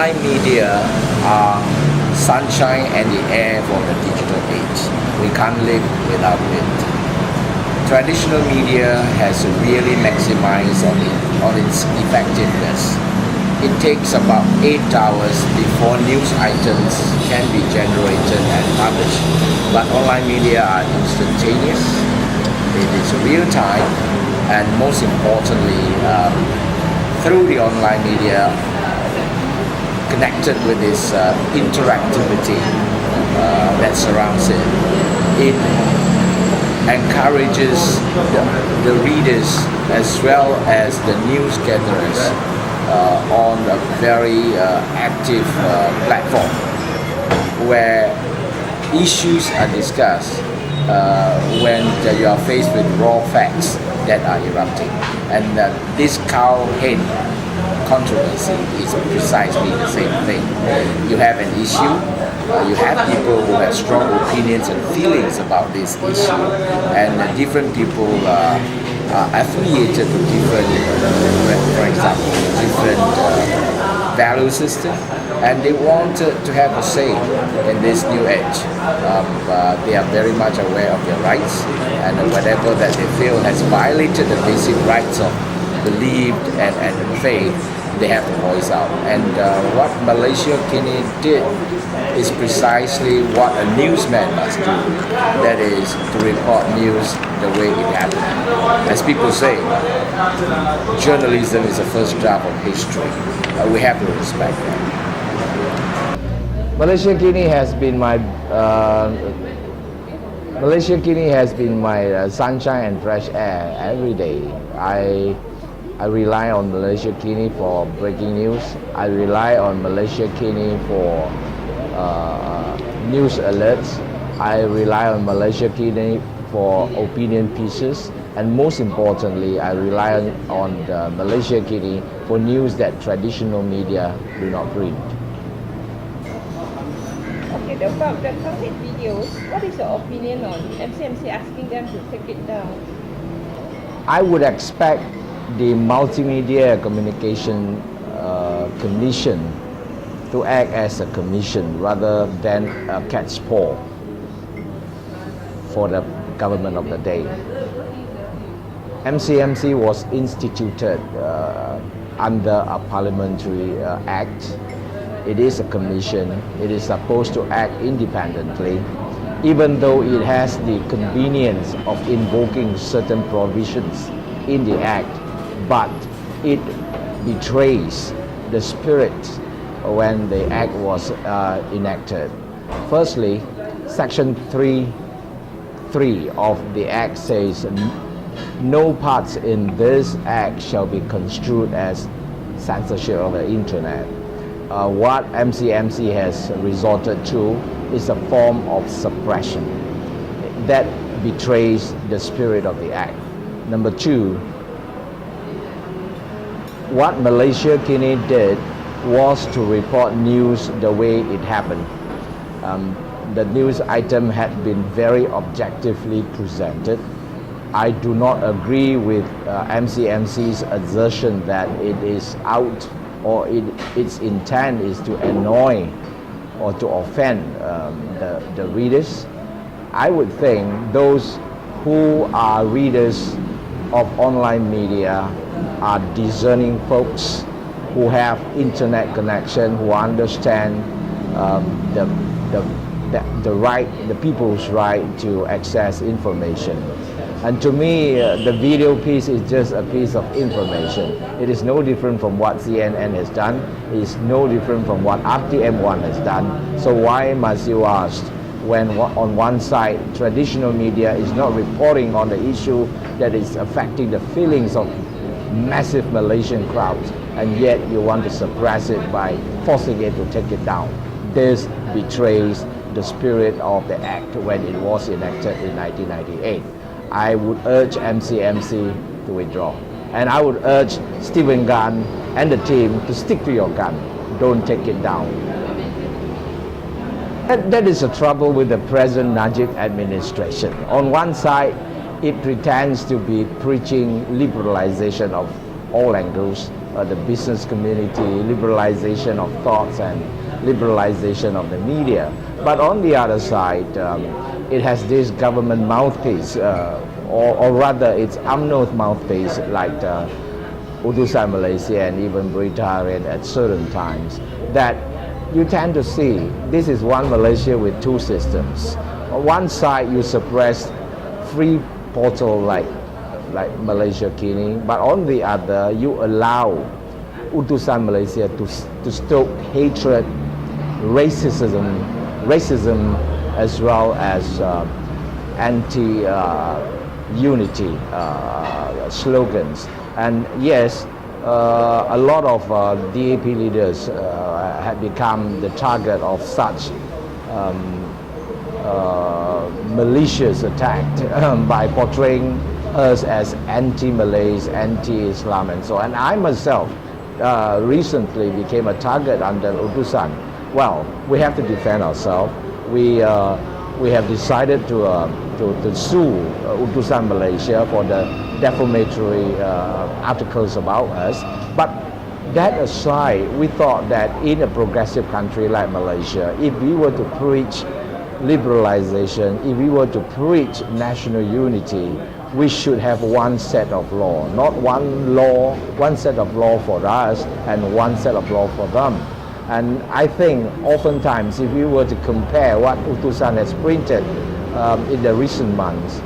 online media are sunshine and the air for the digital age. We can't live without it. Traditional media has really maximized on its effectiveness. It takes about 8 hours before news items can be generated and published. But online media are instantaneous, it is real time, and most importantly, through the online media, connected with this interactivity that surrounds it. It encourages the readers as well as the news gatherers on a very active platform where issues are discussed when you are faced with raw facts that are erupting. And this cowhead controversy is precisely the same thing. You have an issue, you have people who have strong opinions and feelings about this issue, and different people are affiliated to different, for example, different value system, and they want to have a say in this new age. They are very much aware of their rights, and whatever that they feel has violated the basic rights of belief and faith, they have to voice out. And what Malaysiakini did is precisely what a newsman must do. That is to report news the way it happened. As people say, journalism is the first draft of history. We have to respect that. Malaysiakini has been my sunshine and fresh air every day. I rely on Malaysiakini for breaking news. I rely on Malaysiakini for news alerts. I rely on Malaysiakini for opinion pieces. And most importantly, I rely on the Malaysiakini for news that traditional media do not print. Okay, about the cowhead videos, what is your opinion on MCMC asking them to take it down? I would expect the Multimedia Communication Commission to act as a commission rather than a cat's paw for the government of the day. MCMC was instituted under a parliamentary act. It is a commission. It is supposed to act independently, even though it has the convenience of invoking certain provisions in the act, but it betrays the spirit when the act was enacted. Firstly, Section 3.3 of the act says, no parts in this act shall be construed as censorship of the internet. What MCMC has resorted to is a form of suppression that betrays the spirit of the act. Number two, what Malaysiakini did was to report news the way it happened. The news item had been very objectively presented. I do not agree with MCMC's assertion that it is out or its intent is to annoy or to offend the readers. I would think those who are readers of online media are discerning folks who have internet connection, who understand the people's right to access information. And to me, the video piece is just a piece of information. It is no different from what CNN has done. It is no different from what RTM1 has done. So why must you ask when on one side, traditional media is not reporting on the issue that is affecting the feelings of massive Malaysian crowds, and yet you want to suppress it by forcing it to take it down? This betrays the spirit of the act when it was enacted in 1998. I would urge MCMC to withdraw. And I would urge Stephen Gunn and the team to stick to your gun. Don't take it down. That is the trouble with the present Najib administration. On one side, it pretends to be preaching liberalization of all angles, the business community, liberalization of thoughts and liberalization of the media. But on the other side, it has this government mouthpiece, or rather its UMNO mouthpiece, like Utusan Malaysia and even Britain at certain times, that you tend to see this is one Malaysia with two systems. On one side, you suppress free portal like Malaysiakini, but on the other, you allow Utusan Malaysia to stoke hatred, racism as well as anti-unity slogans. And yes, a lot of DAP leaders have become the target of such malicious attack by portraying us as anti-Malays, anti-Islam and so on. And I myself recently became a target under Utusan. Well, we have to defend ourselves. We have decided to sue Utusan Malaysia for the defamatory articles about us. But that aside, we thought that in a progressive country like Malaysia, if we were to preach liberalization, if we were to preach national unity, we should have one set of law, not one set of law for us and one set of law for them. And I think oftentimes if we were to compare what Utusan has printed in the recent months,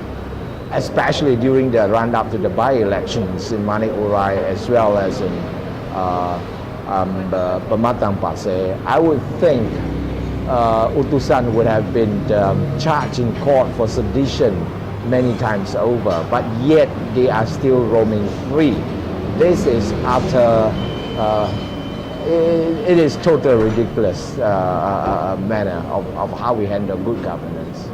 especially during the run-up to the by-elections in Manik Urai as well as in Pematang Pasir, I would think Utusan would have been charged in court for sedition many times over, but yet they are still roaming free. This is utter, it is totally ridiculous manner of how we handle good governance.